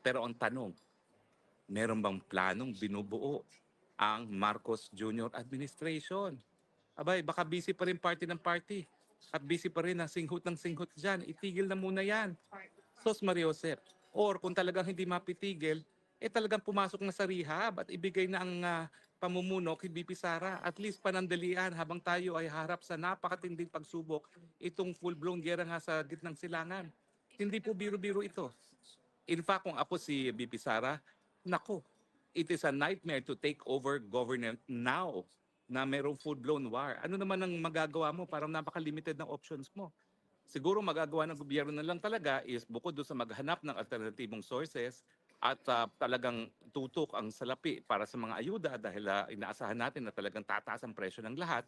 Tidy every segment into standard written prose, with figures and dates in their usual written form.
Pero ang tanong, meron bang planong binubuo ang Marcos Jr. administration? Abay, baka busy pa rin party ng party at busy pa rin ng singhot dyan. Itigil na muna yan. Sos Mariosep. Or kung talagang hindi mapitigil, talagang pumasok na sa rehab at ibigay na ang pamumuno kay BP Sara. At least panandalian habang tayo ay harap sa napakatinding pagsubok itong full-blown gera nga sa gitnang silangan. Hindi po biro-biro ito. In fact, kung ako si BP Sara, nako, it is a nightmare to take over government now na merong full-blown war. Ano naman ang magagawa mo? Parang napaka-limited ng options mo. Siguro magagawa ng gobyerno na lang talaga is bukod doon sa maghanap ng alternatibong sources at talagang tutok ang salapi para sa mga ayuda dahil inaasahan natin na talagang tataas ang presyo ng lahat,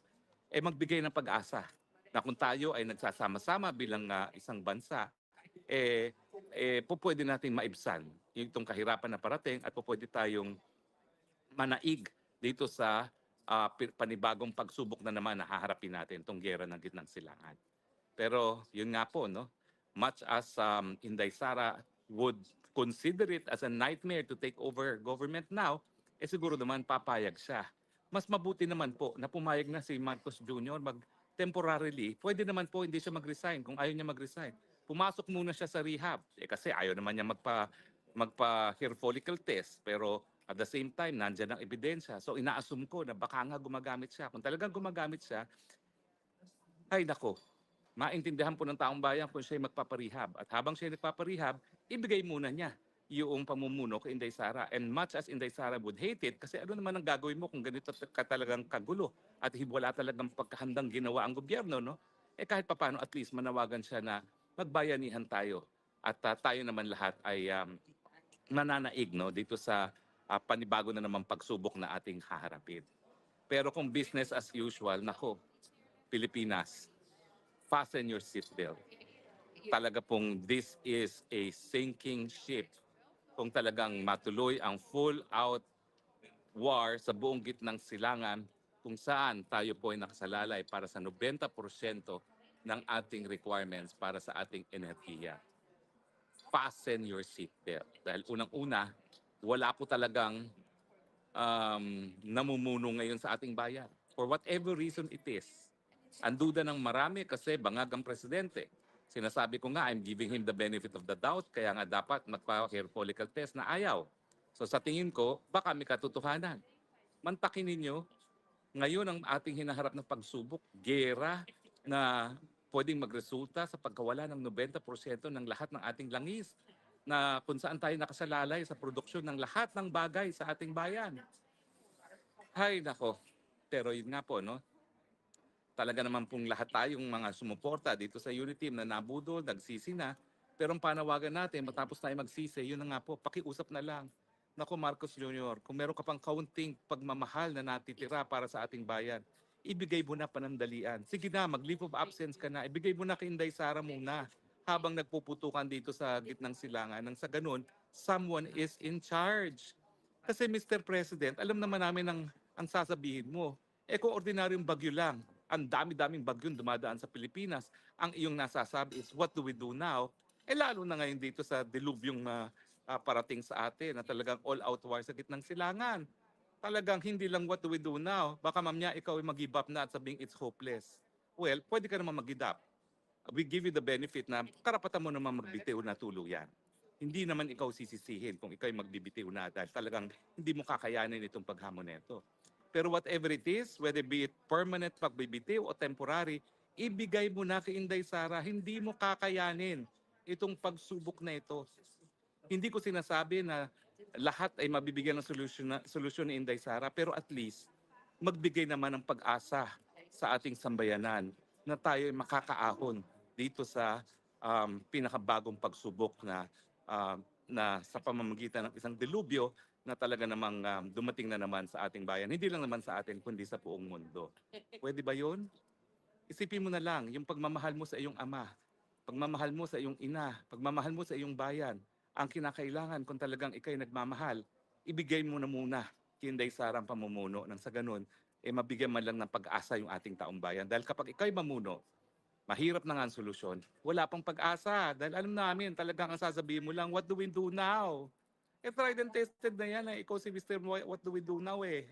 magbigay ng pag-asa na kung tayo ay nagsasama-sama bilang isang bansa, pwede natin maibsan itong kahirapan na parating at pwede tayong manaig dito sa panibagong pagsubok na naman na haharapin natin itong gera ng gitnang silangan. Pero yun nga po, no? Much as Inday Sara would consider it as a nightmare to take over government now, siguro naman papayag siya. Mas mabuti naman po na pumayag na si Marcos Jr. temporarily, pwede naman po hindi siya mag-resign kung ayaw niya mag-resign. Pumasok muna siya sa rehab. Kasi ayaw naman niya magpa hair follicle test. Pero at the same time, nandyan ang ebidensya. So ina-assume ko na baka nga gumagamit siya. Kung talagang gumagamit siya, ay nako, maintindihan po ng taong bayan kung siya magpaparehab. At habang siya nagpaparehab, ibigay muna niya yung pamumuno kay Inday Sara. And much as Inday Sara would hate it, kasi ano naman ang gagawin mo kung ganito ka talagang kagulo at wala talagang pagkahandang ginawa ang gobyerno, no? Kahit papano at least manawagan siya na magbayanihan tayo. At tayo naman lahat ay mananaig, no, dito sa panibago na naman pagsubok na ating haharapin. Pero kung business as usual, nako, Pilipinas, fasten your seatbelt. Talaga pong this is a sinking ship. Kung talagang matuloy ang full-out war sa buong gitnang silangan, kung saan tayo po ay nakasalalay para sa 90% ng ating requirements para sa ating enerhiya. Fasten your seatbelt. Dahil unang-una, wala po talagang namumuno ngayon sa ating bayan. For whatever reason it is. Ang duda ng marami kasi bangag ang presidente. Sinasabi ko nga, I'm giving him the benefit of the doubt, kaya nga dapat magpa-hair follicle test na ayaw. So sa tingin ko, baka may katotohanan. Mantakin ninyo, ngayon ang ating hinaharap na pagsubok, gera na pwedeng magresulta sa pagkawala ng 90% ng lahat ng ating langis na kung saan tayo nakasalalay sa produksyon ng lahat ng bagay sa ating bayan. Hay nako, pero yun nga po, no? Talaga naman pong lahat tayong mga sumuporta dito sa unity team na nabudol, nagsisi na. Pero ang panawagan natin, matapos tayo magsisi, yun na nga po, pakiusap na lang. Nako Marcos Jr., kung meron ka pang kaunting pagmamahal na natitira para sa ating bayan, ibigay mo na panandalian. Sige na, mag-leave of absence ka na. Ibigay mo na kay Inday Sara muna habang nagpuputukan dito sa gitnang silangan. Nang sa ganun, someone is in charge. Kasi Mr. President, alam naman namin ang sasabihin mo. Kung ordinaryong bagyo lang, ang dami-daming bagyong dumadaan sa Pilipinas, ang iyong nasasabi is, what do we do now? Lalo na ngayon dito sa dilubyong parating sa atin na talagang all-out war sa gitnang silangan. Talagang hindi lang what do we do now. Baka mamaya ikaw ay mag-give up na at sabing it's hopeless. Well, pwede ka naman mag-give up. We give you the benefit na karapatan mo naman magbitiw na tuluyan. Hindi naman ikaw sisisihin kung ikaw ay magbibitiw na dahil talagang hindi mo kakayanin itong paghamon nito. Pero whatever it is, whether be it permanent pagbibitiw o temporary, ibigay mo na kay Inday Sara, hindi mo kakayanin itong pagsubok na ito. Hindi ko sinasabi na lahat ay mabibigyan ng solusyon ni Inday Sara, pero at least magbigay naman ng pag-asa sa ating sambayanan na tayo ay makakaahon dito sa pinakabagong pagsubok na sa pamamagitan ng isang delubyo na talaga namang dumating na naman sa ating bayan. Hindi lang naman sa atin, kundi sa buong mundo. Pwede ba yun? Isipin mo na lang, yung pagmamahal mo sa iyong ama, pagmamahal mo sa iyong ina, pagmamahal mo sa iyong bayan, ang kinakailangan kung talagang ikay nagmamahal, ibigay mo na muna kay Inday Sara ang pamumuno nang sa ganun, mabigyan man lang ng pag-asa yung ating taong bayan. Dahil kapag ikay mamuno, mahirap na nga ang solusyon. Wala pang pag-asa dahil alam namin talagang ang sasabihin mo lang, what do we do now? Tried and tested na yan eh. Ikaw si Mr. What do we do now eh?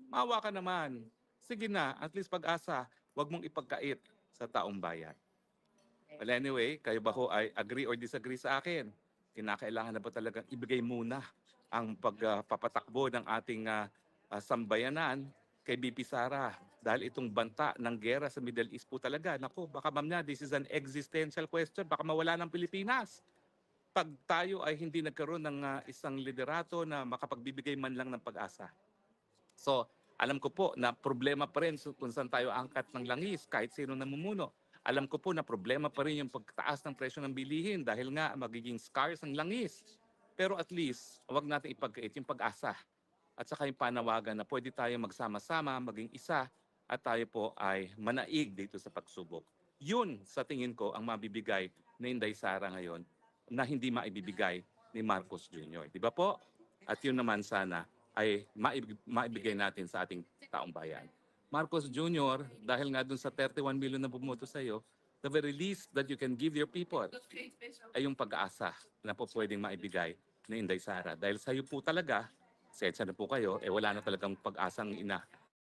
Maawa ka naman. Sige na, at least pag-asa, wag mong ipagkait sa taong bayan. Well anyway, kayo ba ho ay agree or disagree sa akin? Kinakailangan na ba talagang ibigay muna ang pagpapatakbo ng ating sambayanan kay BP Sara? Dahil itong banta ng gera sa Middle East po talaga, naku, baka ma'am na, this is an existential question, baka mawala ng Pilipinas. Pag tayo ay hindi nagkaroon ng isang liderato na makapagbibigay man lang ng pag-asa. So, alam ko po na problema pa rin kung saan tayo angkat ng langis kahit sino namumuno. Alam ko po na problema pa rin yung pagtaas ng presyo ng bilihin dahil nga magiging scarce ang langis. Pero at least, wag natin ipagkait yung pag-asa at saka yung panawagan na pwede tayo magsama-sama, maging isa at tayo po ay manaig dito sa pagsubok. Yun sa tingin ko ang mabibigay ni Inday Sara ngayon na hindi maibibigay ni Marcos Jr. Di ba po? At yun naman sana ay maibigay natin sa ating taong bayan. Marcos Jr., dahil nga dun sa 31 million na bumoto sa iyo, the very least that you can give your people ay yung pag-asa na po pwedeng maibigay ni Inday Sara. Dahil sa iyo po talaga, setsa na po kayo, wala na talagang pag-asang ina